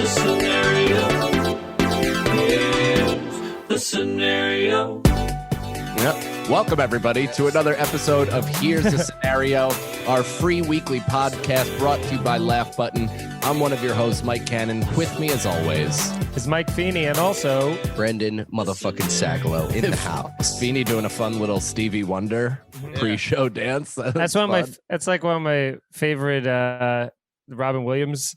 the scenario. Yep. Welcome, everybody, to another episode of Here's the Scenario, our free weekly podcast brought to you by Laugh Button. I'm one of your hosts, Mike Cannon. With me, as always, is Mike Feeney, and also Brendan motherfucking Sagalow in the house. Feeney doing a fun little Stevie Wonder pre-show dance. That's one of my. That's like one of my favorite Robin Williams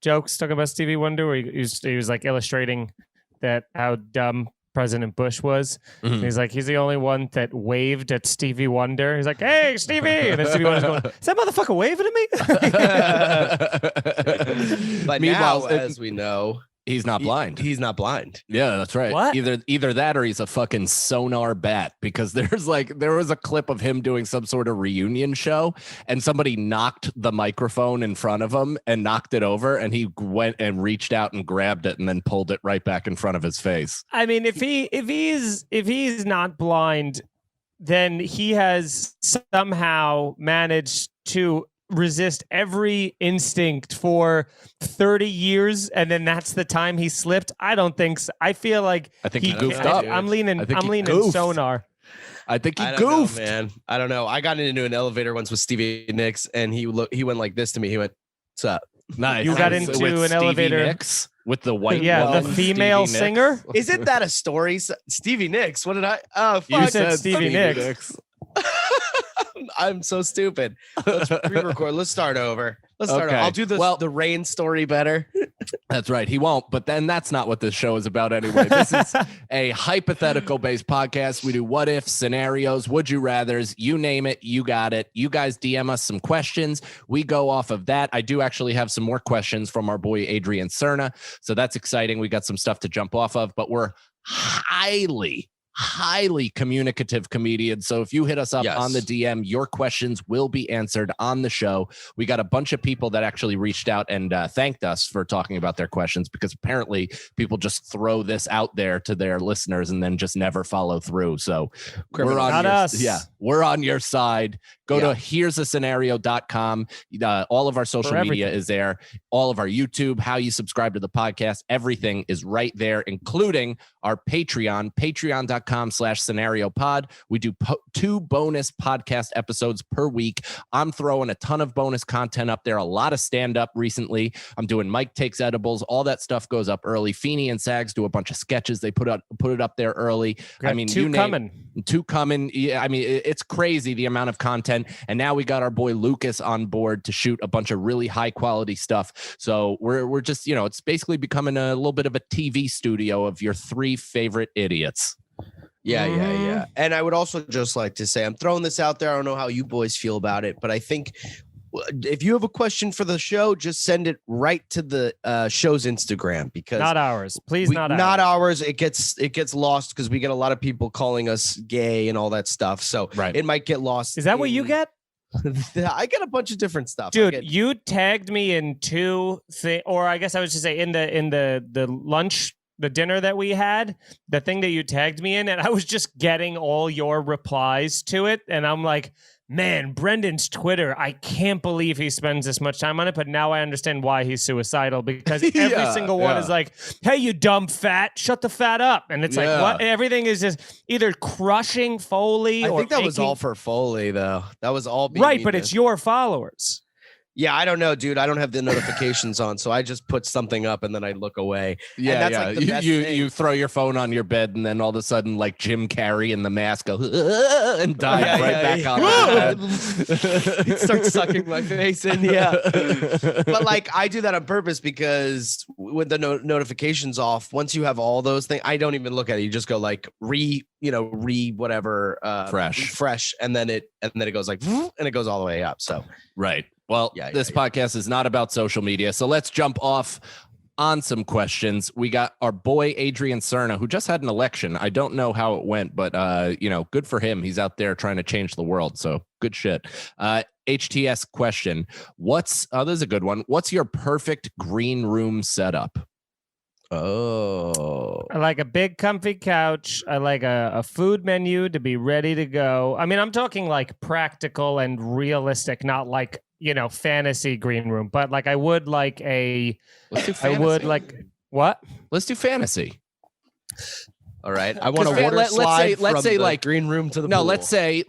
jokes talking about Stevie Wonder, where he was like illustrating that how dumb President Bush was. And he's like, he's the only one that waved at Stevie Wonder. He's like, hey, Stevie. And then Stevie Wonder's going, is that motherfucker waving at me? But Meanwhile, now, as we know, he's not blind. He's not blind. Yeah, that's right. What? Either that or he's a fucking sonar bat, because there was a clip of him doing some sort of reunion show and somebody knocked the microphone in front of him and knocked it over, and he went and reached out and grabbed it and then pulled it right back in front of his face. I mean, if he's not blind, then he has somehow managed to resist every instinct for 30 years, and then that's the time he slipped. I don't think so. I feel like he goofed up. I'm leaning goofed. sonar. I think he I don't goofed. know, man. I don't know. I got into an elevator once with Stevie Nicks, and he went like this to me. He went, "What's up?" Nice. You got With into an Stevie elevator Nicks, with the white the woman, female Stevie singer. Nicks. Isn't that a story? Stevie Nicks. What did I? Oh, fuck. You said Stevie Nicks. I'm so stupid. Let's re-record. Let's start over. Okay. I'll do the rain story better. That's right. He won't. But then that's not what this show is about anyway. This is a hypothetical-based podcast. We do what if scenarios, would you rathers, you name it, you got it. You guys DM us some questions. We go off of that. I do actually have some more questions from our boy Adrian Cerna, so that's exciting. We got some stuff to jump off of, but we're highly communicative comedians. So if you hit us up on the DM, your questions will be answered on the show. We got a bunch of people that actually reached out and thanked us for talking about their questions, because apparently people just throw this out there to their listeners and then just never follow through. So we're on your side. Go to here'sascenario.com. All of our social media is there. All of our YouTube, how you subscribe to the podcast, everything is right there, including our Patreon, patreon.com/scenario pod. We do 2 bonus podcast episodes per week. I'm throwing a ton of bonus content up there, a lot of stand-up recently. I'm doing Mike Takes Edibles. All that stuff goes up early. Feeney and Sags do a bunch of sketches. They put it up there early. I mean, two coming. Yeah, I mean, it's crazy the amount of content. And now we got our boy Lucas on board to shoot a bunch of really high quality stuff. So we're just, it's basically becoming a little bit of a TV studio of your 3 favorite idiots. Yeah. And I would also just like to say, I'm throwing this out there. I don't know how you boys feel about it, but I think if you have a question for the show, just send it right to the show's Instagram, because not ours. Please, not ours. It gets lost because we get a lot of people calling us gay and all that stuff. So it might get lost. Is that what you get? I get a bunch of different stuff, dude. You tagged me in 2 things, or I guess I was just say in the lunch, the dinner that we had, the thing that you tagged me in, and I was just getting all your replies to it, and I'm like, man, Brendan's Twitter, I can't believe he spends this much time on it, but now I understand why he's suicidal, because every single one is like, hey, you dumb fat, shut the fat up. And it's like, what? Everything is just either crushing Foley or... I think that was all for Foley, though. That was all... Right, but it's your followers. Yeah, I don't know, dude. I don't have the notifications on, so I just put something up and then I look away. Yeah, and that's like the best thing. You throw your phone on your bed, and then all of a sudden, like Jim Carrey in the mask, go and dive back on the bed. It starts sucking my face in. Yeah, but like I do that on purpose, because with the notifications off, once you have all those things, I don't even look at it. You just go like refresh, and then it goes like, and it goes all the way up. So right. Well, this podcast is not about social media, so let's jump off on some questions. We got our boy Adrian Cerna, who just had an election. I don't know how it went, but good for him. He's out there trying to change the world, so good shit. HTS question: this is a good one. What's your perfect green room setup? Oh, I like a big comfy couch. I like a food menu to be ready to go. I mean, I'm talking like practical and realistic, not like fantasy green room, but like I would like Let's do fantasy. I would like what? Let's do fantasy. All right. I want a 'Cause water let's slide say from say the like green room to the No, pool. let's say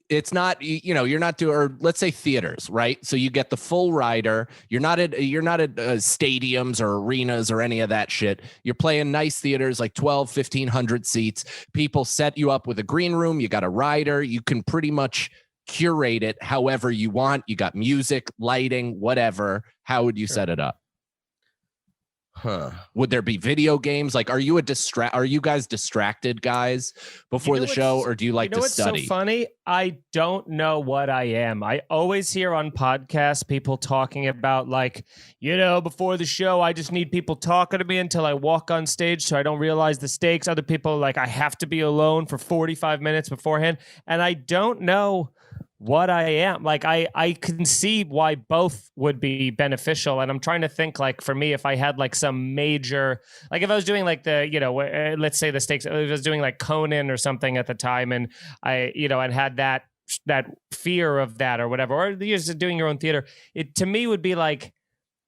it's not, you're not doing, or let's say theaters, right? So you get the full rider. You're not at stadiums or arenas or any of that shit. You're playing nice theaters, like 1,500 seats. People set you up with a green room. You got a rider. You can pretty much curate it however you want. You got music, lighting, whatever. How would you set it up? Huh. Would there be video games? Like, are you guys distracted guys before the show, or do you like to study? What's so funny? I don't know what I am. I always hear on podcasts people talking about like, before the show, I just need people talking to me until I walk on stage so I don't realize the stakes. Other people like, I have to be alone for 45 minutes beforehand. And I don't know what I am. Like I can see why both would be beneficial, and I'm trying to think like for me if I had like some major, like if I was doing like the let's say the stakes, if I was doing like Conan or something at the time, and I and had that fear of that or whatever, or you're just doing your own theater, it to me would be like,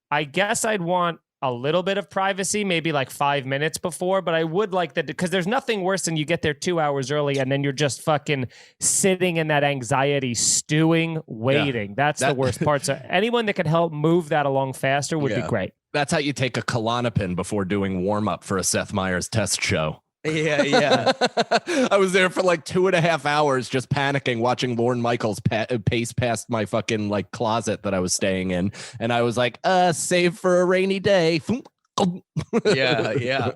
I guess I'd want a little bit of privacy, maybe like 5 minutes before, but I would like that because there's nothing worse than you get there 2 hours early and then you're just fucking sitting in that anxiety, stewing, waiting. Yeah, that's the worst part. So anyone that could help move that along faster would be great. That's how you take a Klonopin before doing warm up for a Seth Meyers test show. Yeah. I was there for like 2.5 hours just panicking, watching Lorne Michaels pace past my fucking like closet that I was staying in. And I was like, save for a rainy day. Yeah.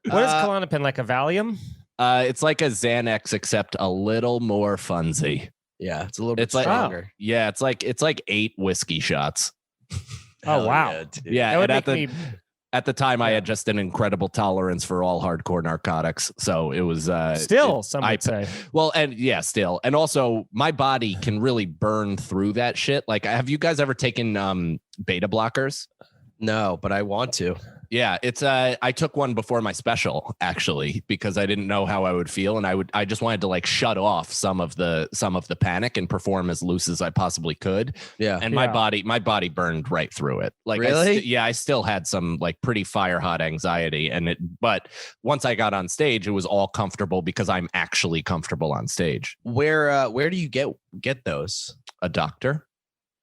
What is Klonopin, like a Valium? It's like a Xanax, except a little more funsy. Yeah, it's a little bit stronger. Yeah, it's like 8 whiskey shots. Oh, wow. Yeah, that would make me... At the time, I had just an incredible tolerance for all hardcore narcotics. So it was some would say. Well, and yeah, still. And also my body can really burn through that shit. Like, have you guys ever taken beta blockers? No, but I want to. Yeah, it's I took one before my special actually because I didn't know how I would feel, and I just wanted to like shut off some of the panic and perform as loose as I possibly could. Yeah, and my body burned right through it. Like, really? I still had some like pretty fire hot anxiety, but once I got on stage, it was all comfortable because I'm actually comfortable on stage. Where do you get those? A doctor.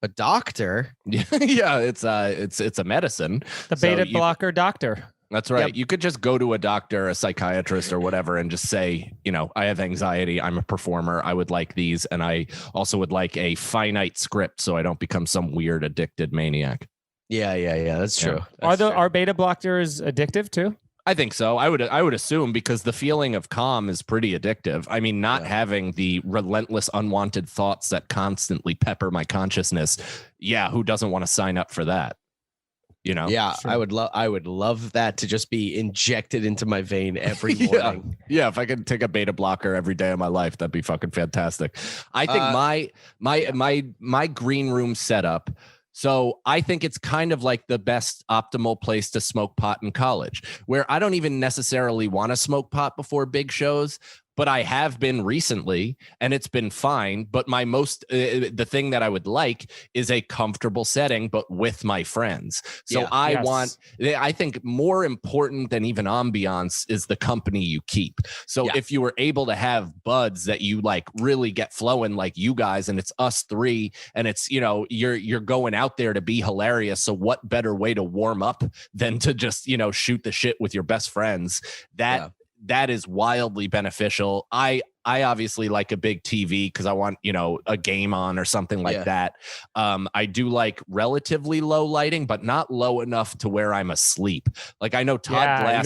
A doctor? Yeah, it's a medicine. The beta blocker doctor. That's right. Yep. You could just go to a doctor, a psychiatrist or whatever, and just say, I have anxiety. I'm a performer. I would like these. And I also would like a finite script so I don't become some weird addicted maniac. Yeah. That's true. Yeah. Are beta blockers addictive too? I think so. I would assume, because the feeling of calm is pretty addictive. I mean, not having the relentless unwanted thoughts that constantly pepper my consciousness. Yeah, who doesn't want to sign up for that? Yeah, sure. I would love that to just be injected into my vein every morning. Yeah, if I could take a beta blocker every day of my life, that'd be fucking fantastic. I think my green room setup. So I think it's kind of like the best optimal place to smoke pot in college, where I don't even necessarily want to smoke pot before big shows, but I have been recently and it's been fine. But the thing that I would like is a comfortable setting, but with my friends. So I think more important than even ambiance is the company you keep. So if you were able to have buds that you like really get flowing like you guys, and it's us three, and it's, you're going out there to be hilarious. So what better way to warm up than to just, shoot the shit with your best friends? That is wildly beneficial. I obviously like a big TV because I want, a game on or something like that. I do like relatively low lighting, but not low enough to where I'm asleep. Like, I know Todd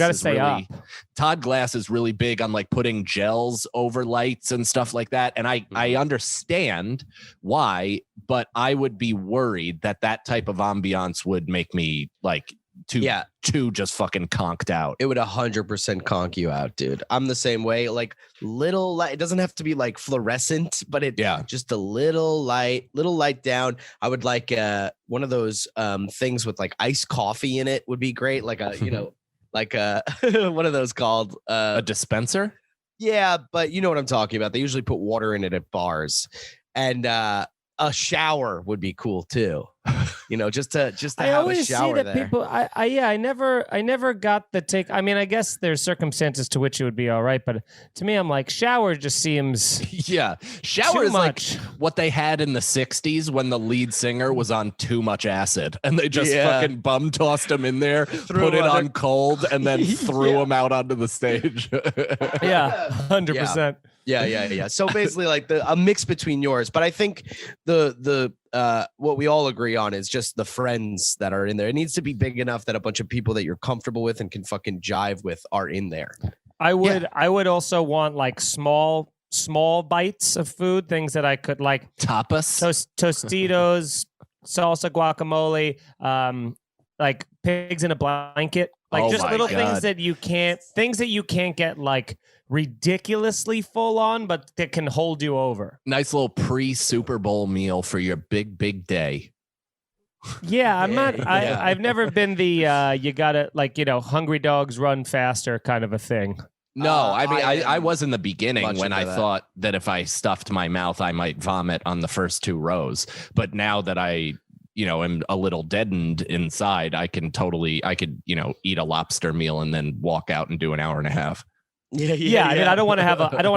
Glass is really big on like putting gels over lights and stuff like that. And I understand why, but I would be worried that type of ambiance would make me like too just fucking conked out. It would 100% conk you out, dude. I'm the same way. Like, little light. It doesn't have to be like fluorescent, but just a little light down. I would like one of those things with like iced coffee in it would be great. Like like what are those called? A dispenser? Yeah, but you know what I'm talking about. They usually put water in it at bars. And a shower would be cool too. Just to I have a always shower see that there. people. I never got the take. I mean, I guess there's circumstances to which it would be all right, but to me, I'm like, shower just seems Yeah. Shower too is much. like what they had in the 60s when the lead singer was on too much acid and they just Yeah. fucking bum tossed him in there, Threw put him it under- on cold, and then threw Yeah. him out onto the stage. Yeah, 100%. Yeah. So basically, like a mix between yours, but I think the what we all agree on is just the friends that are in there. It needs to be big enough that a bunch of people that you're comfortable with and can fucking jive with are in there. I would also want like small bites of food, things that I could like Tapas. Tostitos, salsa guacamole, like pigs in a blanket, like Oh just my little God. things that you can't get like ridiculously full on, but that can hold you over. Nice little pre-Super Bowl meal for your big day. Yeah, I'm not. Yeah. I've never been the you gotta like hungry dogs run faster kind of a thing. No, I mean, I am was in the beginning much when into I that. thought that if I stuffed my mouth, I might vomit on the first 2 rows. But now that I, am a little deadened inside, I could, eat a lobster meal and then walk out and do an hour and a half. Yeah, I mean, I don't want to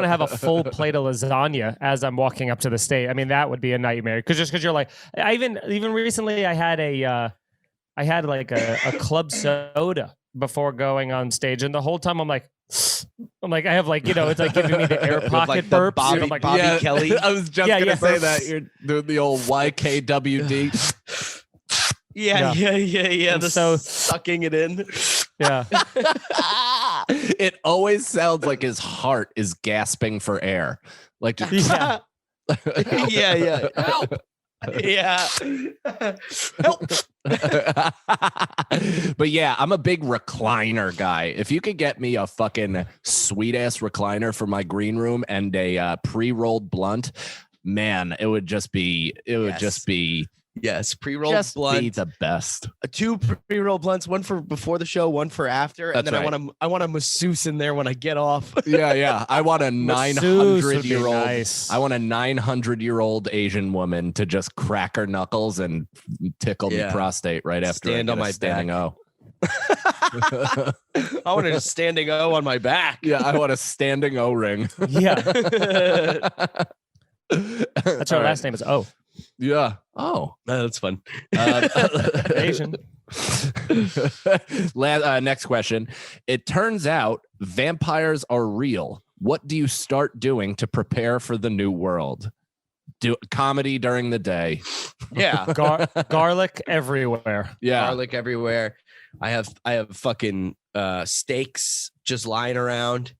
have a full plate of lasagna as I'm walking up to the stage. I mean, that would be a nightmare because you're like, I even recently I had like a club soda before going on stage, and the whole time I'm like I have like it's like giving me the air pocket like the burps. Bobby- I'm like, Bobby Kelly. I was just Yeah, gonna yeah. say that you're doing the old YKWd. Yeah. And The so- sucking it in. yeah. It always sounds like his heart is gasping for air. Like just Yeah. Yeah. Help. Yeah. Help. But yeah, I'm a big recliner guy. If you could get me a fucking sweet ass recliner for my green room and a pre-rolled blunt, man, it would just be Yes. Pre-rolled just be blunt. the best. 2 pre-rolled blunts, one for before the show, one for after, and That's then right. I want a masseuse in there when I get off. Yeah. I want a Masseuse would be 900-year-old. nice. I want a 900-year-old Asian woman to just crack her knuckles and tickle Yeah. the prostate right after Stand I on get a my standing O. I want a standing O on my back. Yeah, I want a standing O ring. Yeah. That's our last name is O. Yeah. Oh. That's fun. Asian. Next question. It turns out vampires are real. What do you start doing to prepare for the new world? Do comedy during the day. Yeah. Garlic everywhere. Yeah. Garlic everywhere. I have fucking steaks just lying around,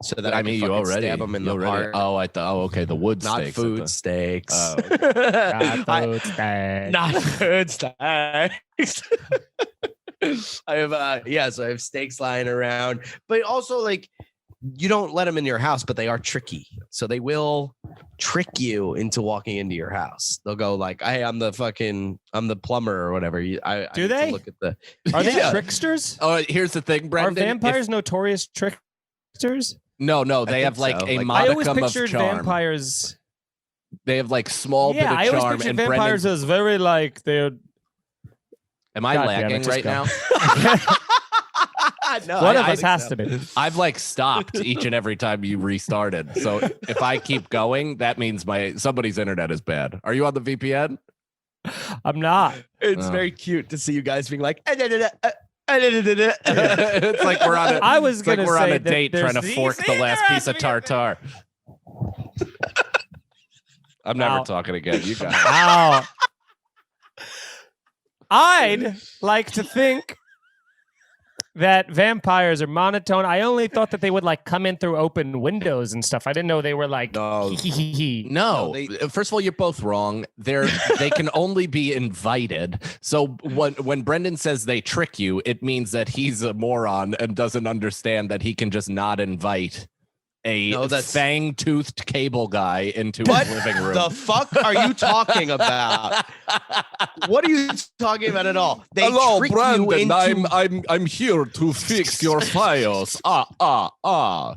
so that I mean, can you fucking already stab them in you the already- heart. Oh, I thought. Oh, okay. The wood Not steaks. food steaks. Oh. Not food steak. Not food steaks. I have so I have steaks lying around, but also like you don't let them in your house, but they are tricky. So they will trick you into walking into your house. They'll go like, "Hey, I'm the plumber or whatever." I Do need to they? look at the? Are they Yeah. tricksters? Oh, here's the thing, Are Brendan. vampires notorious tricksters? No, I they have think like so. a Like- I always modicum of pictured charm. vampires. They have like small Yeah, I bit of always charm. pictured And vampires Brendan, as very like they're. am I God damn it, lagging just right go. now? No, One I of us think has so. to be. I've like stopped each and every time you restarted. So if I keep going, that means somebody's internet is bad. Are you on the VPN? I'm not. It's Oh. very cute to see you guys being like. It's like we're on a. I was It's like gonna we're on say a date that trying to there's fork these- the last piece of They're tartar. I'm never Ow. talking again. You got it. Ow. I'd like to think that vampires are monotone. I only thought that they would like come in through open windows and stuff. I didn't know they were like. No. No, No, first of all, you're both wrong. They can only be invited. So when Brendan says they trick you, it means that he's a moron and doesn't understand that he can just not invite fang-toothed cable guy into What his living room. the fuck are you talking about? What are you talking about at all? They Hello, trick Brandon. you into... I'm here to fix your files. Yeah. Oh,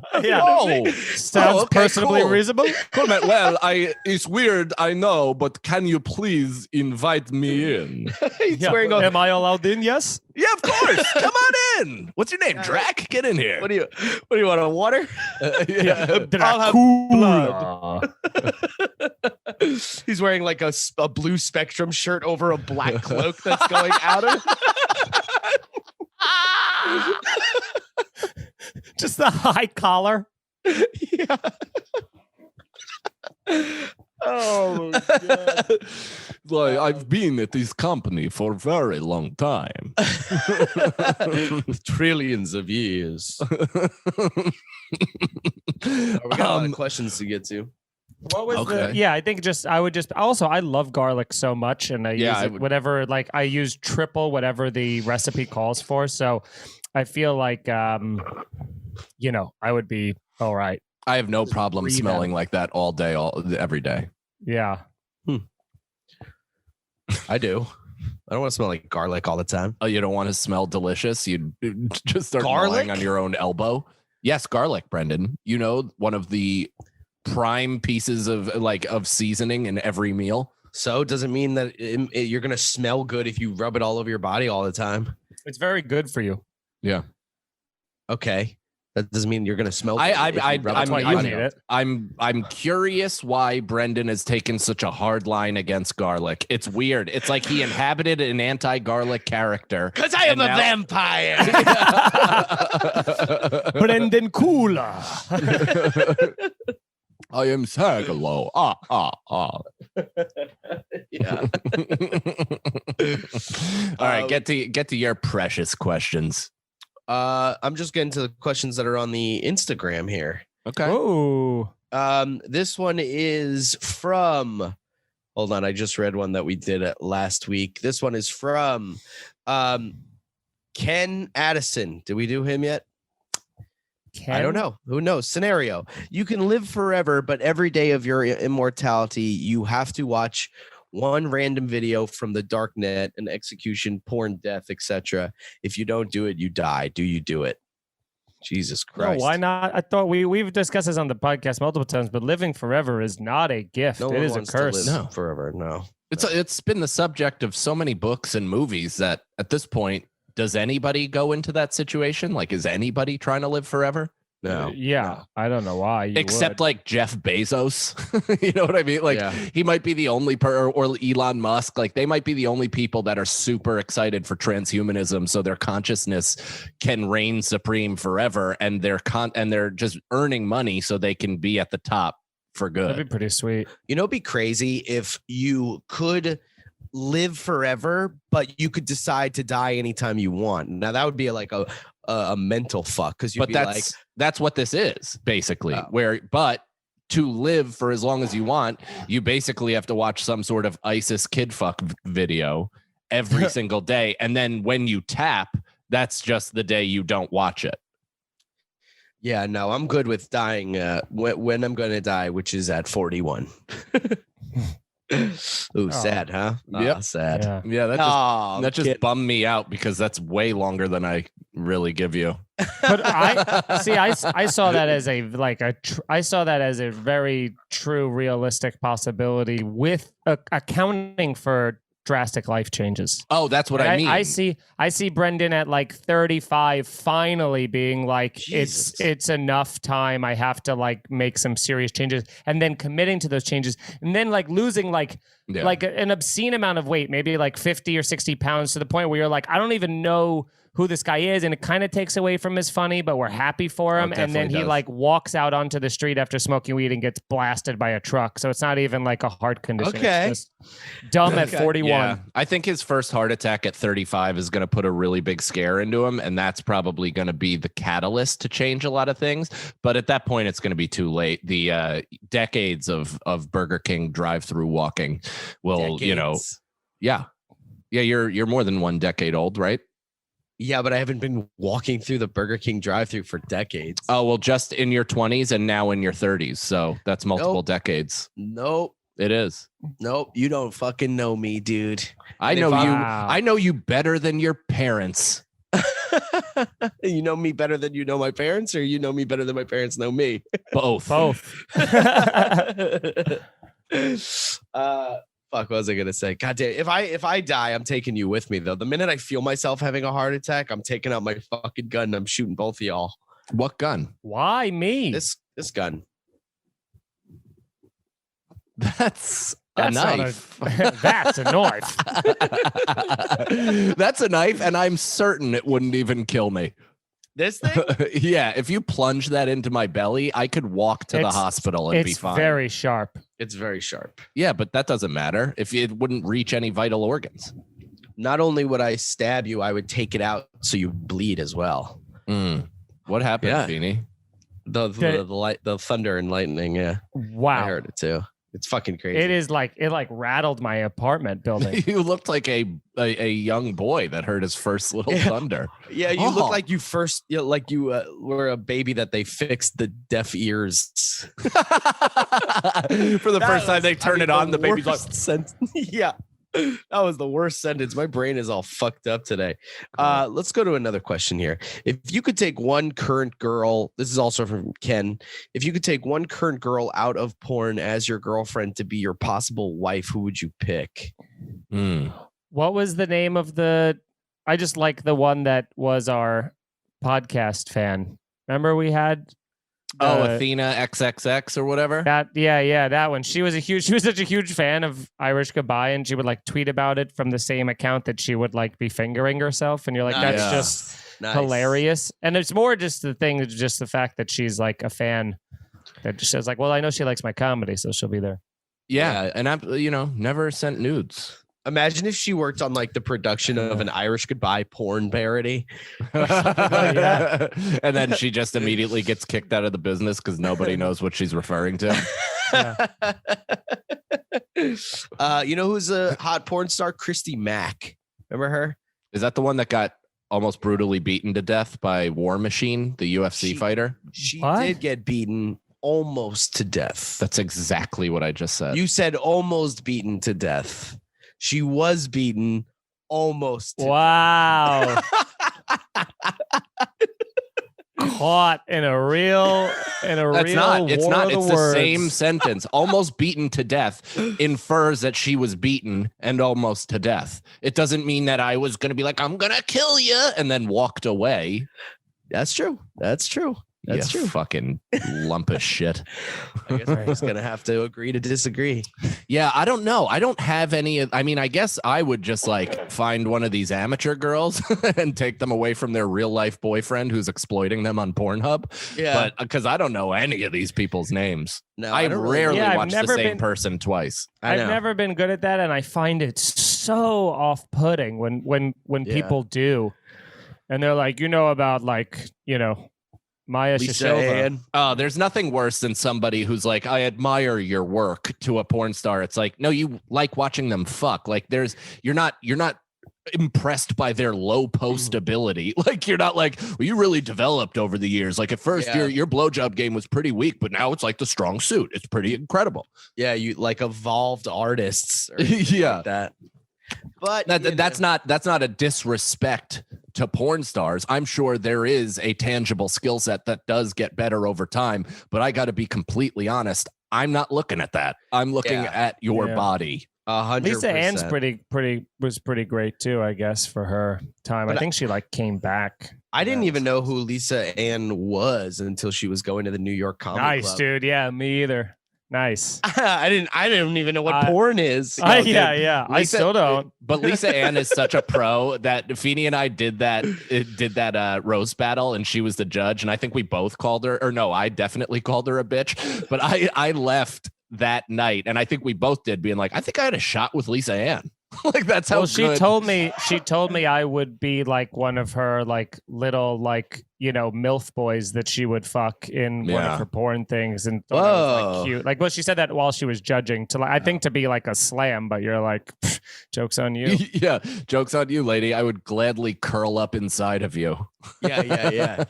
Sounds okay, personally cool. reasonable. Cool, man. Well, it's weird, I know, but can you please invite me in? He's Yeah. wearing a... Am I allowed in? Yes. Yeah, of course. Come on in. What's your name, Drac? Get in here. What do you want? A water? I'll have blood. He's wearing like a blue Spectrum shirt over a black cloak that's going out of. Just the high collar. Yeah. Oh my God. Like, I've been at this company for a very long time. Trillions of years. We got a lot of questions to get to. What was I think I love garlic so much, and I use it whatever, like I use triple whatever the recipe calls for. So I feel like I would be all right. I have no problem smelling like that all day, every day. Yeah. I do. I don't want to smell like garlic all the time. Oh, you don't want to smell delicious? You'd just start Garlic? gnawing on your own elbow. Yes, garlic, Brendan. You know, one of the prime pieces of seasoning in every meal. So does it mean that you're going to smell good if you rub it all over your body all the time? It's very good for you. Yeah. Okay. That doesn't mean you're going to smell good. I'm curious why Brendan has taken such a hard line against garlic. It's weird. It's like he inhabited an anti-garlic character. Because I am a vampire. Brendan Cooler. I am Sagalow. Yeah. All right, get to your precious questions. I'm just getting to the questions that are on the Instagram here. Okay. Oh. This one is from... Hold on, I just read one that we did last week. This one is from Ken Addison. Did we do him yet? Ken? I don't know. Who knows? Scenario. You can live forever, but every day of your immortality, you have to watch one random video from the dark net, an execution, porn, death, etc. If you don't do it, you die. Do you do it? Jesus Christ. No, why not? I thought we've discussed this on the podcast multiple times, but living forever is not a gift. It is a curse. To live forever. No. It's been the subject of so many books and movies that at this point, does anybody go into that situation? Like, is anybody trying to live forever? No. Yeah. I don't know why. Except like Jeff Bezos. You know what I mean? Like he might be the only or Elon Musk. Like they might be the only people that are super excited for transhumanism. So their consciousness can reign supreme forever. And they're just earning money so they can be at the top for good. That'd be pretty sweet. You know, it'd be crazy if you could live forever, but you could decide to die anytime you want. Now that would be like a mental fuck, because you'd be that's what this is basically. But to live for as long as you want, you basically have to watch some sort of ISIS kid fuck video every single day, and then when you tap, that's just the day you don't watch it. Yeah, no, I'm good with dying when I'm going to die, which is at 41. Ooh, sad, huh? Yeah, sad. Yeah, that just bummed me out because that's way longer than I really give you. But I saw that as a very true, realistic possibility with accounting for drastic life changes. Oh, that's what I mean. I see Brendan at like 35 finally being like, Jesus. it's enough time. I have to like make some serious changes, and then committing to those changes, and then like losing like an obscene amount of weight, maybe like 50 or 60 pounds, to the point where you're like, I don't even know who this guy is, and it kind of takes away from his funny, but we're happy for him. And then he like walks out onto the street after smoking weed and gets blasted by a truck. So it's not even like a heart condition. Okay. It's just dumb at 41. Yeah. I think his first heart attack at 35 is going to put a really big scare into him, and that's probably going to be the catalyst to change a lot of things. But at that point, it's going to be too late. The decades of Burger King drive-through walking will, Decades. yeah, you're more than 1 decade old, right? Yeah, but I haven't been walking through the Burger King drive-thru for decades. Oh, well, just in your 20s and now in your 30s. So that's multiple decades. Nope. It is. Nope. You don't fucking know me, dude. I know you. I know you better than your parents. You know me better than you know my parents, or you know me better than my parents know me? Both. Fuck, what was I gonna say? God damn, if I die, I'm taking you with me though. The minute I feel myself having a heart attack, I'm taking out my fucking gun and I'm shooting both of y'all. What gun? Why me? This gun. That's a knife. That's a knife. That's a knife, and I'm certain it wouldn't even kill me. This thing? Yeah, if you plunge that into my belly, I could walk to the hospital and be fine. It's very sharp. It's very sharp. Yeah, but that doesn't matter if it wouldn't reach any vital organs. Not only would I stab you, I would take it out so you bleed as well. What happened, Feeney? The light, the thunder and lightning. Yeah, wow. I heard it too. It's fucking crazy. It is like it rattled my apartment building. You looked like a young boy that heard his first little thunder. Yeah, you look like you first, like you were a baby that they fixed the deaf ears. For the first time they turn it on, the baby's like, yeah. That was the worst sentence. My brain is all fucked up today. Let's go to another question here. If you could take one current girl, this is also from Ken. If you could take one current girl out of porn as your girlfriend to be your possible wife, who would you pick? What was the name of I just like the one that was our podcast fan. Remember we had Athena XXX or whatever. That one. She was such a huge fan of Irish Goodbye, and she would like tweet about it from the same account that she would like be fingering herself, and you're like, that's just hilarious. And it's more just the thing, just the fact that she's like a fan that just says like, well, I know she likes my comedy, so she'll be there. Yeah, and I'm never sent nudes. Imagine if she worked on like the production of an Irish Goodbye porn parody. And then she just immediately gets kicked out of the business because nobody knows what she's referring to. You know who's a hot porn star? Christy Mack. Remember her? Is that the one that got almost brutally beaten to death by War Machine, the UFC fighter? She did get beaten almost to death. That's exactly what I just said. You said almost beaten to death. She was beaten almost. Wow. Caught in a real It's not. It's words. the same sentence. Almost beaten to death infers that she was beaten and almost to death. It doesn't mean that I was going to be like, I'm going to kill you and then walked away. That's true. That's true. That's true. Fucking lump of shit. I guess we're just going to have to agree to disagree. Yeah, I don't know. I don't have any. I mean, I guess I would just like find one of these amateur girls and take them away from their real life boyfriend who's exploiting them on Pornhub. Yeah. But because I don't know any of these people's names. No, I rarely watch the same person twice. I've never been good at that. And I find it so off-putting when people do. And they're like, about like, Maya Shishova. Oh, there's nothing worse than somebody who's like, I admire your work to a porn star. It's like, no, you like watching them fuck. Like you're not impressed by their low post ability. Like you're not like, well, you really developed over the years. Like at first your blowjob game was pretty weak, but now it's like the strong suit. It's pretty incredible. Yeah, you like evolved artists. Or like that. But that's not a disrespect to porn stars. I'm sure there is a tangible skill set that does get better over time, but I got to be completely honest. I'm not looking at that. I'm looking at your body. 100%. Lisa Ann's was pretty great too, I guess, for her time. But I think she like came back. I didn't even know who Lisa Ann was until she was going to the New York Comedy Club. Nice, dude. Yeah, me either. Nice. I don't even know what porn is. Yeah. I still don't. But Lisa Ann is such a pro that Feeney and I did that roast battle, and she was the judge. And I think we both called her, or no, I definitely called her a bitch. But I left that night, and I think we both did, being like, I think I had a shot with Lisa Ann. Like that's how Well, she good. told me I would be like one of her like little like MILF boys that she would fuck in one Yeah. of her porn things, and thought I was like cute. Like, well, she said that while she was judging to like I think to be like a slam, but you're like, joke's on you. Yeah, joke's on you, lady. I would gladly curl up inside of you. Yeah.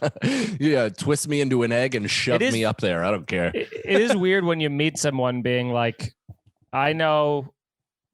Yeah, twist me into an egg and shove me up there. I don't care. It is weird when you meet someone being like, I know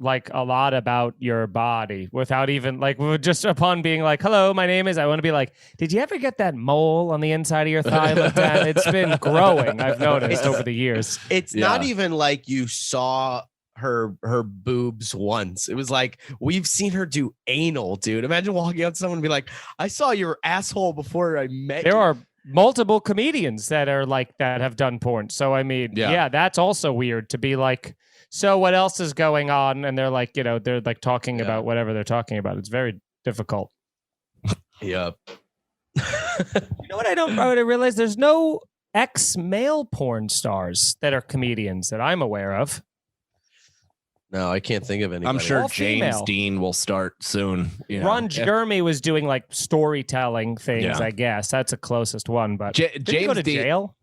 like a lot about your body without even like just upon being like, hello, my name is, I want to be like, did you ever get that mole on the inside of your thigh like that? It's been growing, I've noticed over the years. It's not even like you saw her boobs once. It was like, we've seen her do anal, dude. Imagine walking up to someone and be like, I saw your asshole before I met you. There are multiple comedians that are like that have done porn. So I mean, yeah, that's also weird to be like, so what else is going on? And they're like, they're like talking about whatever they're talking about. It's very difficult. Yep. You know what I realize? There's no ex-male porn stars that are comedians that I'm aware of. No, I can't think of any. I'm sure All James female. Dean will start soon. Ron Jeremy was doing like storytelling things, I guess. That's the closest one. But did he go to jail?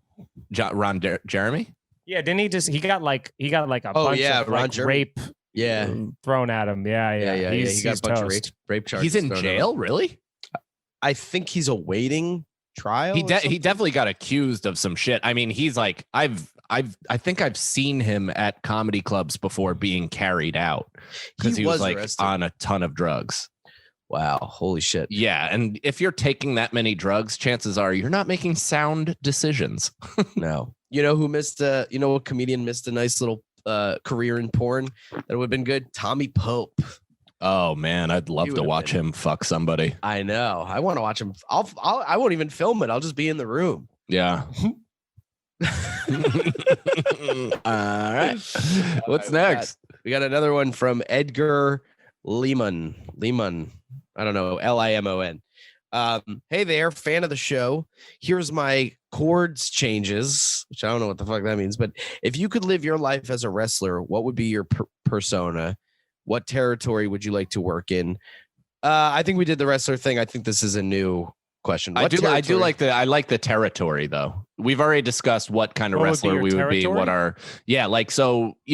Ron Jeremy? Yeah, didn't he just? He got like a bunch of like rape. Thrown at him. Yeah. He got a bunch of rape charges. He's in jail, really? I think he's awaiting trial. He definitely got accused of some shit. I mean, he's like, I think I've seen him at comedy clubs before being carried out because he was like arrested on a ton of drugs. Wow, holy shit. Yeah, and if you're taking that many drugs, chances are you're not making sound decisions. No. You know who missed a comedian missed a nice little career in porn that would have been good? Tommy Pope. Oh man, I'd love to watch him fuck somebody. I know. I want to watch him. I won't even film it. I'll just be in the room. Yeah. All right. What's next? We got another one from Edgar Lehman. I don't know. Limon. Hey there, fan of the show. Here's my chords changes, which I don't know what the fuck that means. But if you could live your life as a wrestler, what would be your persona? What territory would you like to work in? I think we did the wrestler thing. I think this is a new question. I like the territory though. We've already discussed what kind of wrestler we would be.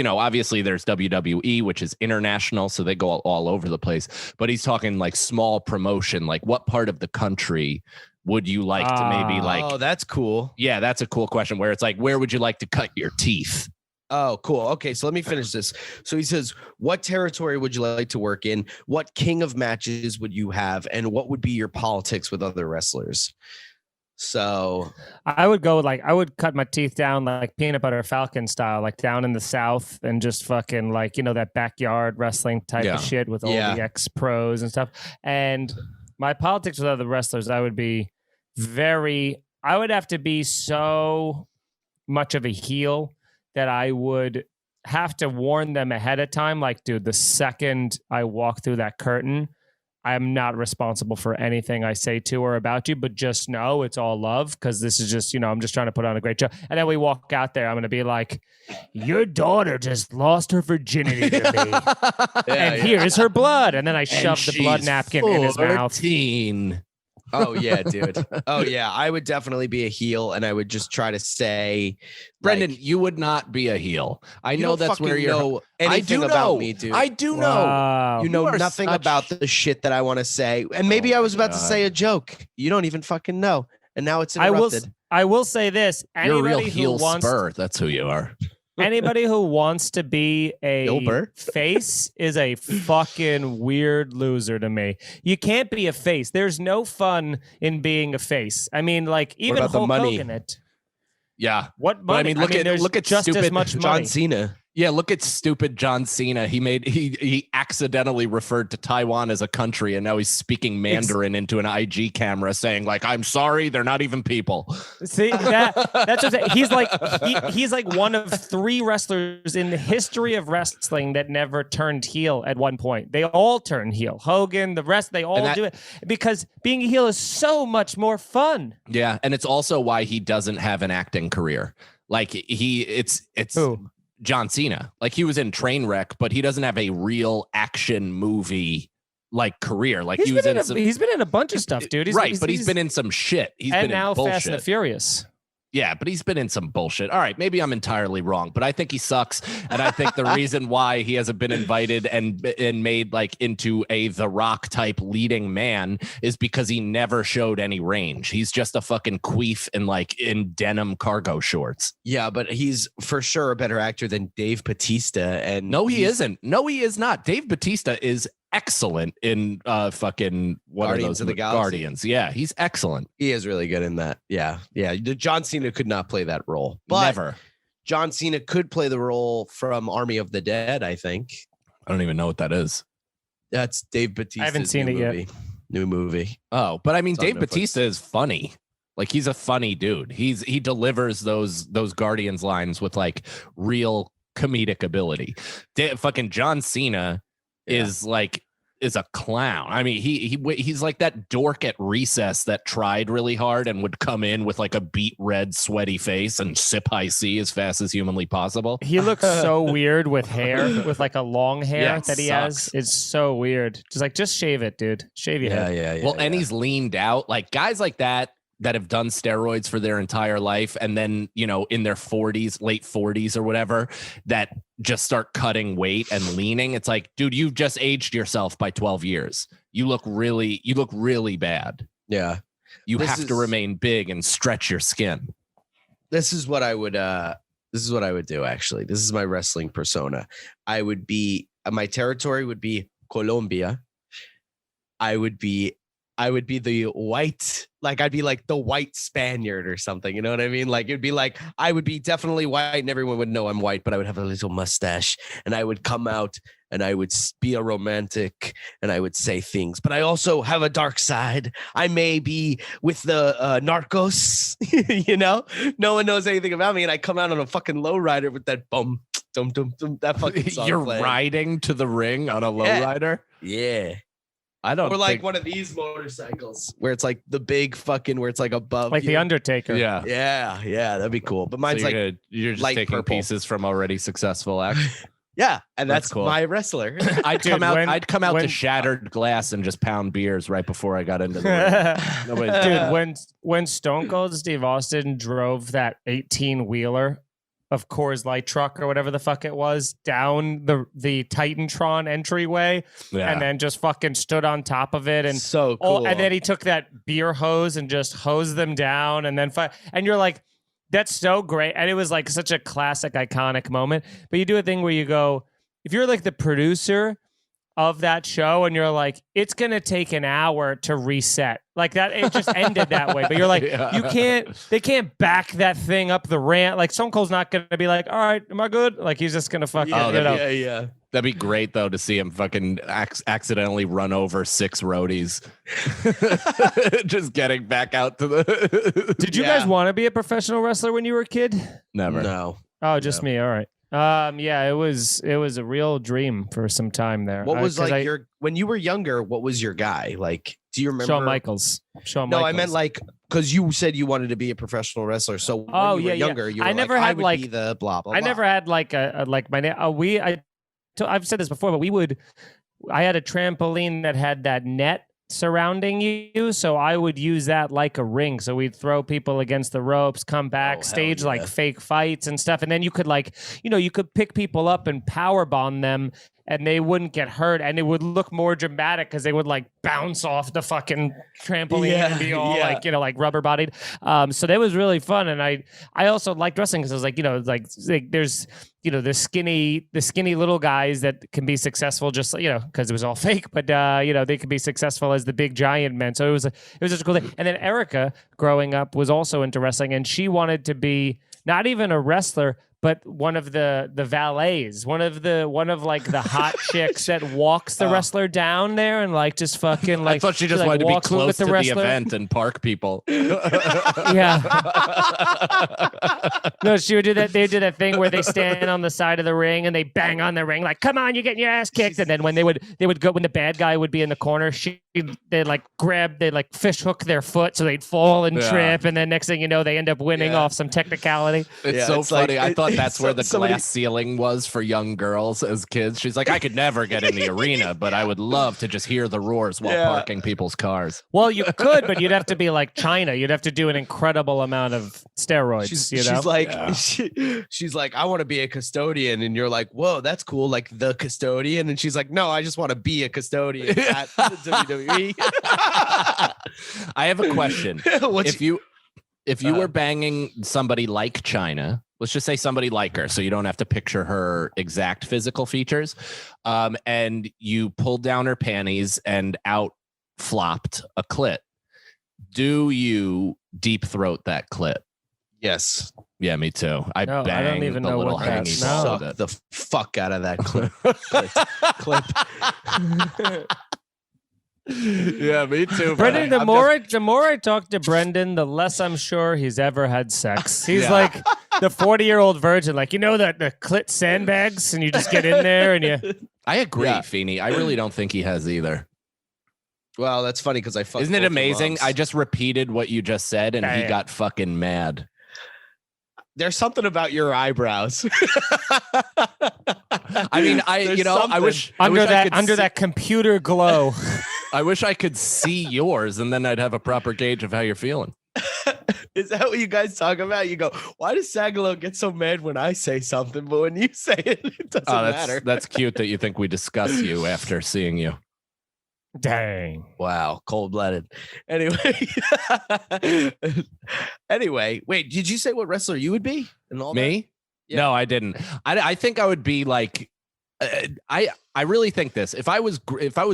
Obviously there's WWE, which is international, so they go all over the place. But he's talking like small promotion. Like what part of the country would you like to maybe like? Oh, that's cool. Yeah, that's a cool question. Where it's like, where would you like to cut your teeth? Oh, cool. Okay, so let me finish this. So he says, what territory would you like to work in? What king of matches would you have? And what would be your politics with other wrestlers? So I would go I would cut my teeth down like Peanut Butter Falcon style, like down in the South and just fucking like, that backyard wrestling type of shit with all the ex-pros and stuff. And my politics with other wrestlers, I would have to be so much of a heel that I would have to warn them ahead of time. Like, dude, the second I walk through that curtain, I'm not responsible for anything I say to or about you, but just know it's all love because this is just, I'm just trying to put on a great show. And then we walk out there, I'm going to be like, your daughter just lost her virginity to me. Here's her blood. And then I shove the blood napkin in his mouth. 14. Oh yeah, dude. Oh yeah, I would definitely be a heel, and I would just try to say, Brendan, you would not be a heel. I know that's where you know anything about me, dude. I do know. Wow. You know nothing about the shit that I want to say, and maybe I was about to say a joke. You don't even fucking know, and now it's interrupted. I will say this: you're a real heel spur. That's who you are. Anybody who wants to be a face is a fucking weird loser to me. You can't be a face. There's no fun in being a face. I mean, like even Hulk Hogan. Yeah. What money? But I mean, look at just stupid as much John money. Cena. Yeah, look at stupid John Cena. He accidentally referred to Taiwan as a country, and now he's speaking Mandarin into an IG camera, saying like, "I'm sorry, they're not even people." See that's what he's like one of 3 wrestlers in the history of wrestling that never turned heel at one point. They all turn heel. Hogan, the rest, they all do it because being a heel is so much more fun. Yeah, and it's also why he doesn't have an acting career. Like it's Who? John Cena. Like he was in Trainwreck, but he doesn't have a real action movie like career. Like he's been in a bunch of stuff, dude. But he's been in some shit. He's and been now in bullshit. Fast and the Furious. Yeah, but he's been in some bullshit. All right, maybe I'm entirely wrong, but I think he sucks. And I think the reason why he hasn't been invited and made like into a The Rock type leading man is because he never showed any range. He's just a fucking queef in denim cargo shorts. Yeah, but he's for sure a better actor than Dave Bautista. And no, he isn't. No, he is not. Dave Bautista is excellent in fucking what Guardians are those of the Galaxy. Guardians. Yeah, he's excellent. He is really good in that. Yeah. John Cena could not play that role. But Never. John Cena could play the role from Army of the Dead, I think. I don't even know what that is. That's Dave Bautista's I haven't seen it yet. New movie. Oh, but I mean, It's on Dave Netflix. Bautista is funny. Like he's a funny dude. He delivers those Guardians lines with like real comedic ability. Fucking John Cena is a clown. I mean, he's like that dork at recess that tried really hard and would come in with like a beet red sweaty face and sip high C as fast as humanly possible. He looks so weird with hair, with like a long hair Yeah, that he sucks. has. It's so weird. Just shave it, dude. Shave your head. Yeah. Well, and he's leaned out. Like guys like that have done steroids for their entire life and then, in their 40s, late 40s or whatever, that just start cutting weight and leaning. It's like, dude, you've just aged yourself by 12 years. You look really bad. Yeah. You This have to is- remain big and stretch your skin. This is what I would do, actually. This is my wrestling persona. I would be my territory would be Colombia. I would be the white, like I'd be like the white Spaniard or something. You know what I mean? Like it'd be like I would be definitely white and everyone would know I'm white, but I would have a little mustache and I would come out and I would be a romantic and I would say things, but I also have a dark side. I may be with the narcos, no one knows anything about me. And I come out on a fucking lowrider with that bum, dum, dum, dum, that fucking song You're playing. riding to the ring on a lowrider. Yeah. I don't Or like think- one of these motorcycles where it's like the big fucking where it's like above Like you. the Undertaker. Yeah. Yeah, that'd be cool. But mine's So like you're just light taking purple. pieces from already successful acts. yeah, and That's that's cool. my wrestler. I'd Dude, come out. when- I'd come out when- to shattered glass and just pound beers right before I got into the ring. Nobody's Dude, when Stone Cold Steve Austin drove that 18-wheeler of Coors Light truck or whatever the fuck it was down the Titantron entryway Yeah. and then just fucking stood on top of it and so cool. and then he took that beer hose and just hosed them down and then and you're like, that's so great. And it was like such a classic, iconic moment. But you do a thing where you go, if you're like the producer of that show and you're like, it's going to take an hour to reset. Like that, it just ended that way. But you're like, Yeah. they can't back that thing up the ramp. Like Stone Cold's not going to be like, all right, am I good? Like he's just going to fucking, yeah. That'd be great though to see him fucking accidentally run over 6 roadies, just getting back out to the. Did you Yeah. guys want to be a professional wrestler when you were a kid? Never? No. Oh, just me. All right. Yeah, it was a real dream for some time there. What was 'cause like when you were younger, what was your guy? Like, do you remember? Shawn Michaels? Shawn No, Michaels. I meant like because you said you wanted to be a professional wrestler. So when Oh, you were yeah, yeah. younger, you were I never like, had, I would like- be the blah blah. I blah. never had like a like my name. I've said this before, but I had a trampoline that had that net surrounding you, so I would use that like a ring. So we'd throw people against the ropes, come backstage yeah. like fake fights and stuff, and then you could you could pick people up and power bomb them. And they wouldn't get hurt, and it would look more dramatic because they would like bounce off the fucking trampoline and be all like rubber bodied. So that was really fun, and I also liked wrestling because I was like there's the skinny little guys that can be successful just because it was all fake, but they could be successful as the big giant men. So it was just a cool thing. And then Erica, growing up, was also into wrestling, and she wanted to be not even a wrestler, but one of the valets, one of the hot chicks that walks the wrestler down there and like just fucking like. I thought she just like, wanted to be walks close with to the wrestler. event and park people. Yeah. No, she would do that. They do that thing where they stand on the side of the ring and they bang on the ring like, "Come on, you're getting your ass kicked." And then when they would go when the bad guy would be in the corner, she they like fish hook their foot so they'd fall and trip, and then next thing you know they end up winning off some technicality. It's so funny. I thought that's where the glass ceiling was for young girls as kids. She's like, I could never get in the arena, but I would love to just hear the roars while parking people's cars. Well, you could, but you'd have to be like China. You'd have to do an incredible amount of steroids. She's like, I want to be a custodian, and you're like, whoa, that's cool, like the custodian, and she's like, no, I just want to be a custodian at the WWE. I have a question. If you were banging somebody like China, let's just say somebody like her, so you don't have to picture her exact physical features, and you pulled down her panties and out flopped a clit, do you deep throat that clit? Yes. Yeah, me too. I don't even know little what that hangy is. ball Suck the fuck out of that clip. Yeah, me too. Brendan, the more I talk to Brendan, the less I'm sure he's ever had sex. He's like the 40-year-old virgin, like, that the clit sandbags, and you just get in there and you. I agree, Feeney. I really don't think he has either. Well, that's funny because I fucked. Isn't it amazing? I just repeated what you just said, and he got fucking mad. There's something about your eyebrows. I mean, I wish under that computer glow. I wish I could see yours, and then I'd have a proper gauge of how you're feeling. Is that what you guys talk about? You go, why does Sagalow get so mad when I say something, but when you say it, it doesn't matter? That's cute that you think we discuss you after seeing you. Dang. Wow, cold-blooded. Anyway, wait, did you say what wrestler you would be? And all Me? Yeah. No, I didn't. I think I would be like, I really think this. If I was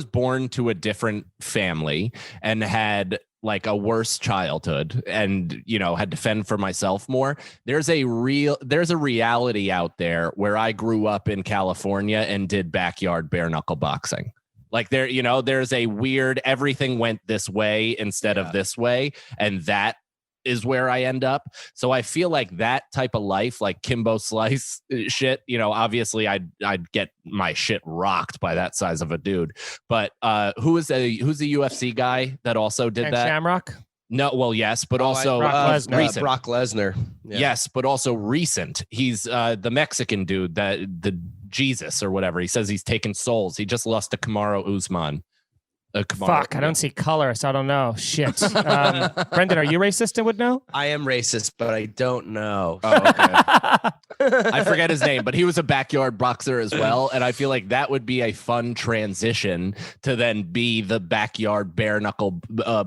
born to a different family and had like a worse childhood and had to fend for myself more, there's a reality out there where I grew up in California and did backyard bare knuckle boxing. Like there's a weird, everything went this way instead of this way. And that is where I end up. So I feel like that type of life, like Kimbo Slice shit, obviously I'd get my shit rocked by that size of a dude. But who's the UFC guy that also did that? Shamrock? No, well, yes, but also recent. Brock Lesnar. Yeah. Yes, but also recent. He's the Mexican dude, the Jesus or whatever. He says he's taking souls. He just lost to Kamaru Usman. Fuck, I don't see color, so I don't know. Shit. Brendan, are you racist and would know? I am racist, but I don't know. Oh, okay. I forget his name, but he was a backyard boxer as well. And I feel like that would be a fun transition to then be the backyard bare knuckle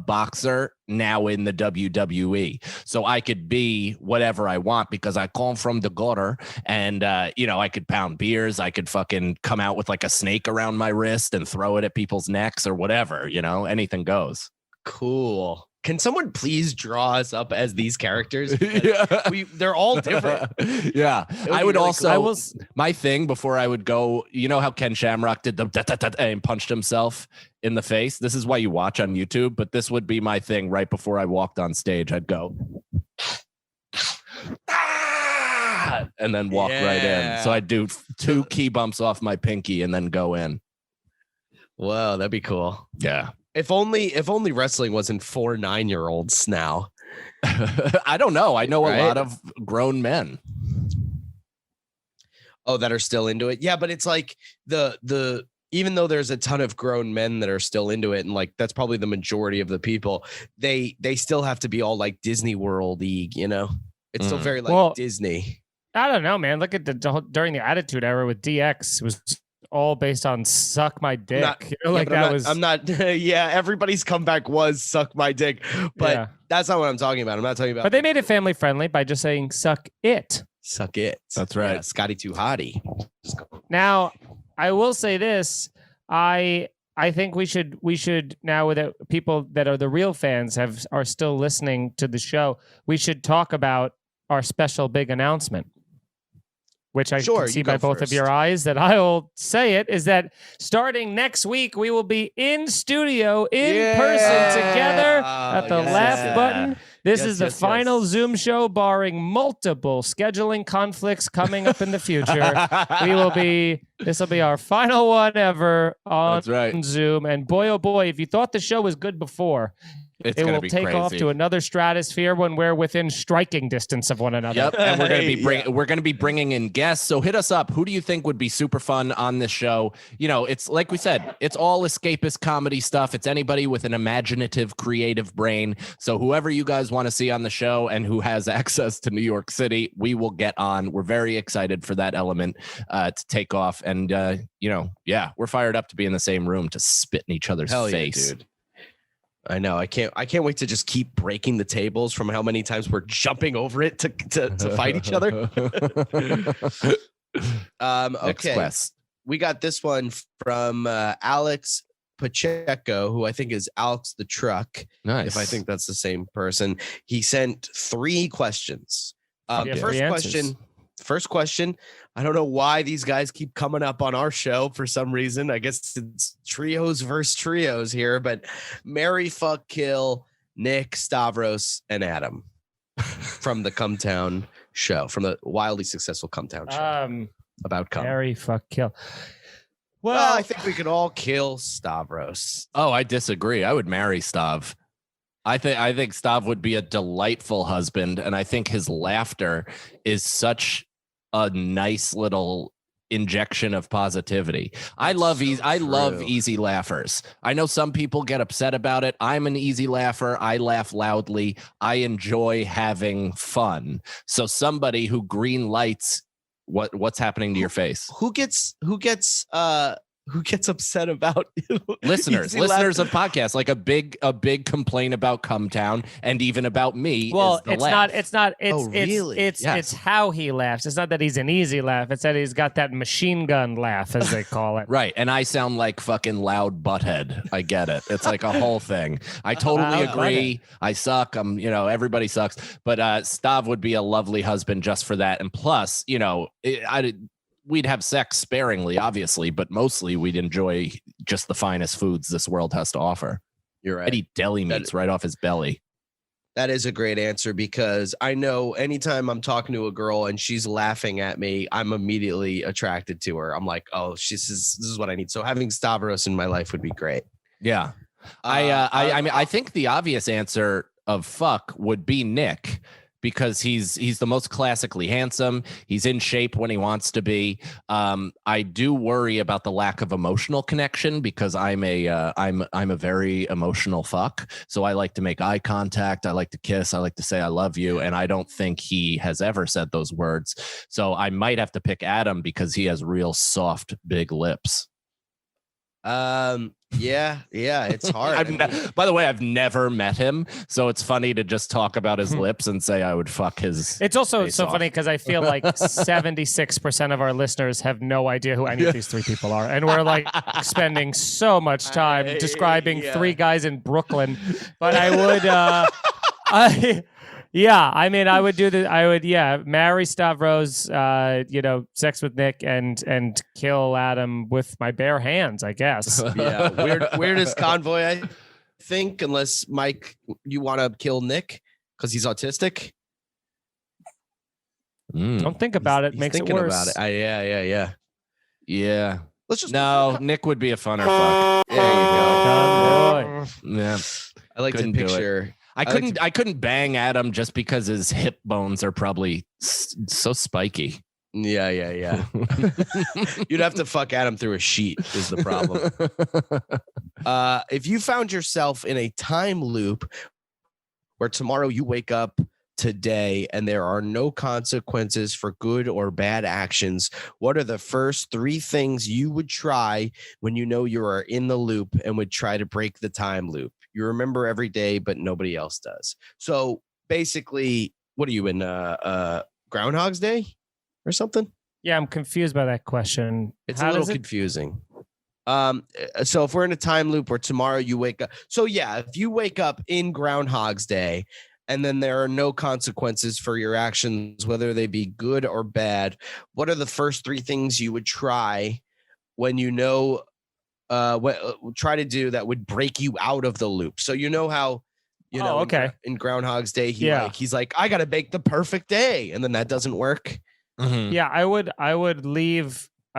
boxer now in the WWE. So I could be whatever I want because I come from the gutter and, I could pound beers. I could fucking come out with like a snake around my wrist and throw it at people's necks or whatever, anything goes. Cool. Can someone please draw us up as these characters? They're all different. Yeah. I would really also, cool. my thing before I would go, how Ken Shamrock did the and punched himself in the face. This is why you watch on YouTube, but this would be my thing right before I walked on stage. I'd go, and then walk right in. So I'd do 2 key bumps off my pinky and then go in. Whoa, that'd be cool. Yeah. If only wrestling wasn't 4 9-year-olds now. I don't know. I know a lot of grown men. Oh, that are still into it. Yeah, but it's like the even though there's a ton of grown men that are still into it, and like that's probably the majority of the people, they still have to be all like Disney World-y, It's still very like Disney. I don't know, man. Look at during the Attitude Era with DX, it was all based on suck my dick. Everybody's comeback was suck my dick, but that's not what I'm talking about. I'm not talking about. But they made it family friendly by just saying suck it. Suck it. That's right. Yeah, Scotty Too Hottie. Now, I will say this. I think we should now that people that are the real fans are still listening to the show, we should talk about our special big announcement. Which I can see by both of your eyes that I'll say it, is that starting next week, we will be in studio, in person together at the laugh button. This is the final Zoom show, barring multiple scheduling conflicts coming up in the future. This will be our final one ever on Zoom. And boy, oh boy, if you thought the show was good before, it will take off to another stratosphere when we're within striking distance of one another. Yep, and we're going to be bringing in guests. So hit us up. Who do you think would be super fun on this show? You know, it's like we said, it's all escapist comedy stuff. It's anybody with an imaginative, creative brain. So whoever you guys want to see on the show and who has access to New York City, we will get on. We're very excited for that element to take off. And we're fired up to be in the same room to spit in each other's face. Yeah, dude. I know. I can't wait to just keep breaking the tables from how many times we're jumping over it to fight each other. Okay. We got this one from Alex Pacheco, who I think is Alex the Truck. Nice. If I think that's the same person. He sent 3 questions. First question. I don't know why these guys keep coming up on our show for some reason. I guess it's trios versus trios here, but marry, fuck, kill Nick, Stavros, and Adam from the Cumtown show, from the wildly successful Cumtown show about cum. Marry, fuck, kill. Well, I think we could all kill Stavros. Oh, I disagree. I would marry Stav. I think Stav would be a delightful husband, and I think his laughter is such a nice little injection of positivity. I love easy laughers. I know some people get upset about it. I'm an easy laugher. I laugh loudly. I enjoy having fun. So somebody who green lights what's happening to your face. Who gets upset about listeners of podcasts, like a big complaint about Cumtown and even about me. Well, it's how he laughs. It's not that he's an easy laugh. It's that he's got that machine gun laugh, as they call it. Right. And I sound like fucking loud butthead. I get it. It's like a whole thing. I totally agree. I suck. Everybody sucks. But Stav would be a lovely husband just for that. And plus, we'd have sex sparingly, obviously, but mostly we'd enjoy just the finest foods this world has to offer. You're right. I'd eat deli meats right off his belly. That is a great answer, because I know anytime I'm talking to a girl and she's laughing at me, I'm immediately attracted to her. I'm like, oh, this is what I need. So having Stavros in my life would be great. Yeah. I think the obvious answer of fuck would be Nick, because he's the most classically handsome. He's in shape when he wants to be. I do worry about the lack of emotional connection, because I'm a very emotional fuck. So I like to make eye contact. I like to kiss. I like to say I love you. And I don't think he has ever said those words. So I might have to pick Adam, because he has real soft, big lips. Yeah, it's hard. By the way, I've never met him, so it's funny to just talk about his lips and say I would fuck his. It's also so funny because I feel like 76% of our listeners have no idea who any of these 3 people are, and we're like spending so much time describing 3 guys in Brooklyn. But I would, I would marry Stavros, sex with Nick, and kill Adam with my bare hands, I guess. Yeah, weirdest convoy, I think, unless Mike, you want to kill Nick because he's autistic. Don't think about it. Makes it worse. About it. Yeah. Let's just Nick would be a funner fuck. There you go. Yeah. I like to picture. I couldn't bang Adam just because his hip bones are probably so spiky. Yeah. You'd have to fuck Adam through a sheet is the problem. If you found yourself in a time loop where tomorrow you wake up today and there are no consequences for good or bad actions, what are the first 3 things you would try when you know you are in the loop and would try to break the time loop? You remember every day, but nobody else does. So basically, what are you in Groundhog's Day or something? Yeah, I'm confused by that question. It's a little confusing. So if we're in a time loop where tomorrow you wake up. So yeah, if you wake up in Groundhog's Day and then there are no consequences for your actions, whether they be good or bad, what are the first 3 things you would try when you know try to do that would break you out of the loop? So you know how You know, okay. in Groundhog's Day, Yeah. he's like, I gotta make the perfect day, and then that doesn't work. Mhm. Yeah, I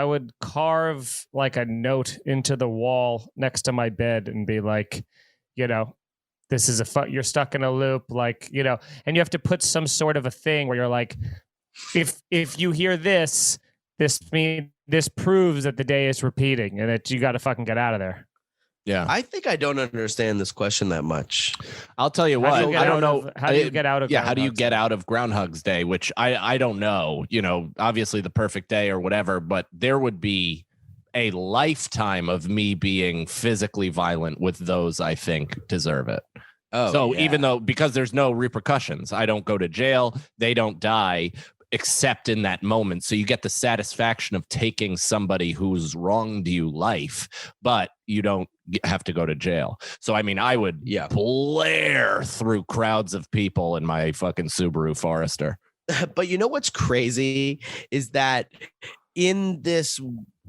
would carve like a note into the wall next to my bed and be like, you know, this is you're stuck in a loop, like, you know, and you have to put some sort of a thing where you're like, if you hear this proves that the day is repeating and that you got to fucking get out of there. Yeah. I think I don't understand this question that much. I'll tell you what. I don't know. How do you get out of? Yeah. How do you Groundhog's get Day? out of Groundhog's Day? Which I don't know. You know, obviously the perfect day or whatever, but there would be a lifetime of me being physically violent with those I think deserve it. Oh, So yeah. even though, because there's no repercussions, I don't go to jail, they don't die, except in that moment. So you get the satisfaction of taking somebody who's wronged you life, but you don't have to go to jail. So, I mean, I would blare through crowds of people in my fucking Subaru Forester. But you know what's crazy is that in this,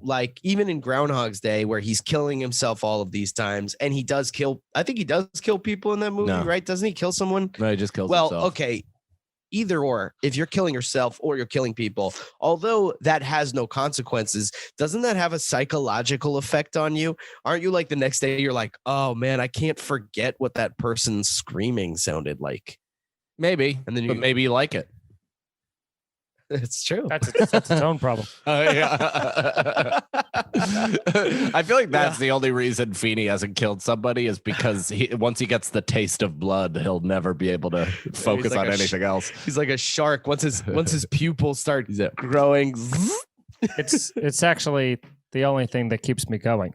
like, even in Groundhog's Day, where he's killing himself all of these times, and he does kill, I think he does kill people in that movie, No. right? Doesn't he kill someone? No, he just kills Well, himself. okay. Either or, if you're killing yourself or you're killing people, although that has no consequences, doesn't that have a psychological effect on you? Aren't you like the next day, you're like, oh man, I can't forget what that person screaming sounded like. Maybe, And then but maybe you like it. It's true. That's its own problem. Yeah. I feel like that's the only reason Feeney hasn't killed somebody is because once he gets the taste of blood, he'll never be able to focus like on anything else. He's like a shark. Once his pupils start growing. It's actually the only thing that keeps me going.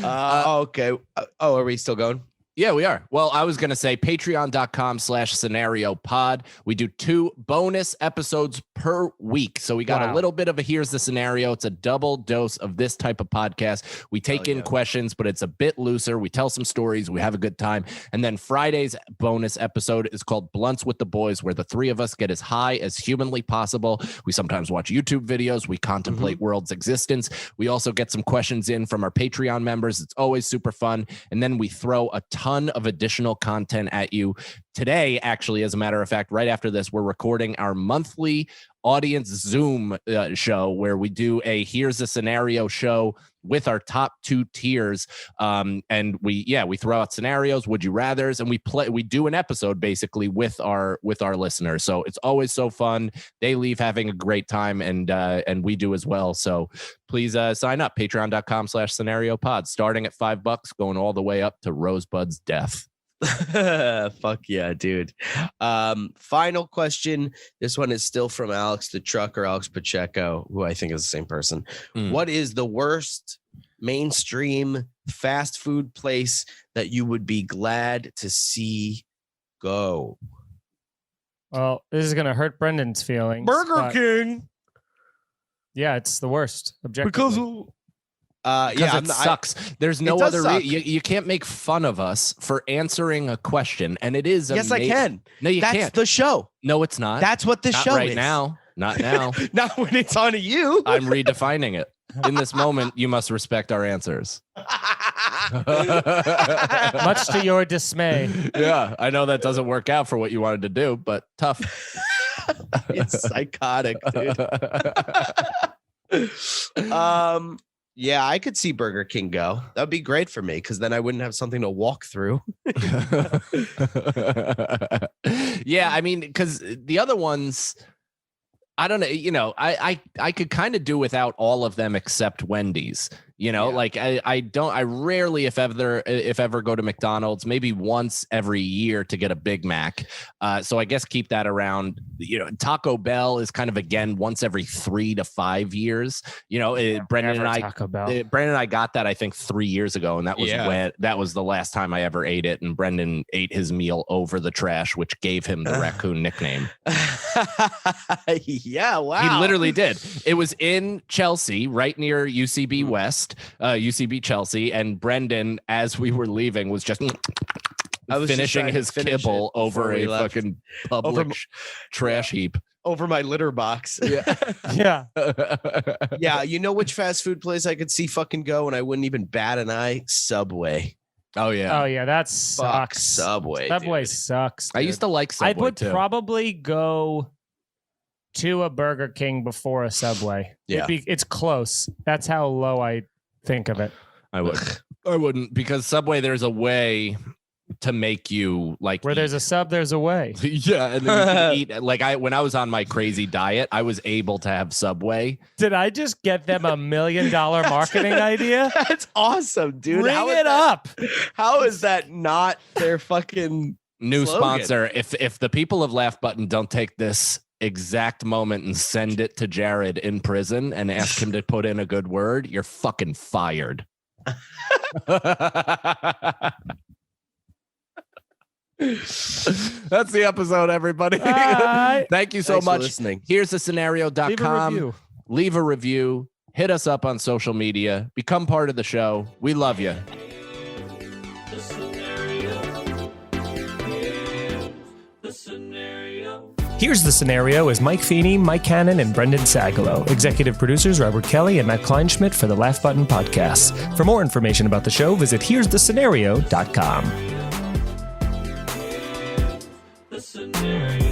Okay. Oh, are we still going? Yeah, we are. Well, I was going to say patreon.com/scenario pod. We do 2 bonus episodes per week. So we got a little bit of a here's the scenario. It's a double dose of this type of podcast. We take in questions, but it's a bit looser. We tell some stories. We have a good time. And then Friday's bonus episode is called Blunts with the Boys, where the 3 of us get as high as humanly possible. We sometimes watch YouTube videos. We contemplate world's existence. We also get some questions in from our Patreon members. It's always super fun. And then we throw a ton of additional content at you. Today, actually, as a matter of fact, right after this, we're recording our monthly audience Zoom show where we do a Here's a Scenario show with our top 2 tiers. And we throw out scenarios, would you rathers, and we do an episode basically with our listeners. So it's always so fun. They leave having a great time, and we do as well. So please sign up, patreon.com/scenario pod, starting at $5, going all the way up to Rosebud's death. Fuck yeah, dude. Final question. This one is still from Alex the Trucker, Alex Pacheco, who I think is the same person. What is the worst mainstream fast food place that you would be glad to see go? Well, this is gonna hurt Brendan's feelings. Burger King. Yeah, it's the worst. Objectively. Because it sucks. There's no other you can't make fun of us for answering a question, and it is yes, I can. No, you That's can't. the show. No, it's not. That's what the Not show right is. now. Not now. Not when it's on you. I'm redefining it. In this moment, you must respect our answers. Much to your dismay. Yeah, I know that doesn't work out for what you wanted to do, but tough. It's psychotic, dude. Yeah, I could see Burger King go. That would be great for me because then I wouldn't have something to walk through. Yeah, I mean, because the other ones, I don't know, you know, I could kind of do without all of them except Wendy's. You know, like I rarely, if ever go to McDonald's, maybe once every year to get a Big Mac. So I guess keep that around. You know, Taco Bell is kind of, again, once every 3 to 5 years. You know, Brendan and I got that, I think, 3 years ago. And that was that was the last time I ever ate it. And Brendan ate his meal over the trash, which gave him the raccoon nickname. Yeah, wow. He literally did. It was in Chelsea, right near UCB West. UCB Chelsea, and Brendan, as we were leaving, was just finishing his kibble over a fucking public trash heap. over my litter box. Yeah. Yeah. Yeah, you know which fast food place I could see fucking go and I wouldn't even bat an eye? Subway. Oh yeah. Oh yeah, that Fuck sucks. Subway. Subway dude. sucks. I used to like Subway I would too. probably go to a Burger King before a Subway. Yeah. It's close. That's how low I think of it. I would. I wouldn't, because Subway, there's a way to make you like Where there's a sub, there's a way. yeah, and then you can eat like when I was on my crazy diet, I was able to have Subway. Did I just get them $1 million marketing idea? That's awesome, dude. Bring How is it that- up. How is that not their fucking New slogan? sponsor. If the people of Laugh Button don't take this exact moment and send it to Jared in prison and ask him to put in a good word, you're fucking fired. That's the episode, everybody. Bye. Thank you so Thanks for much. listening. Here's the scenario.com. Leave a review. Leave a review. Hit us up on social media. Become part of the show. We love you. The scenario. Here's the scenario. Here's the Scenario is Mike Feeney, Mike Cannon, and Brendan Sagalow. Executive producers Robert Kelly and Matt Kleinschmidt for the Laugh Button Podcasts. For more information about the show, visit here'sthescenario.com. The scenario.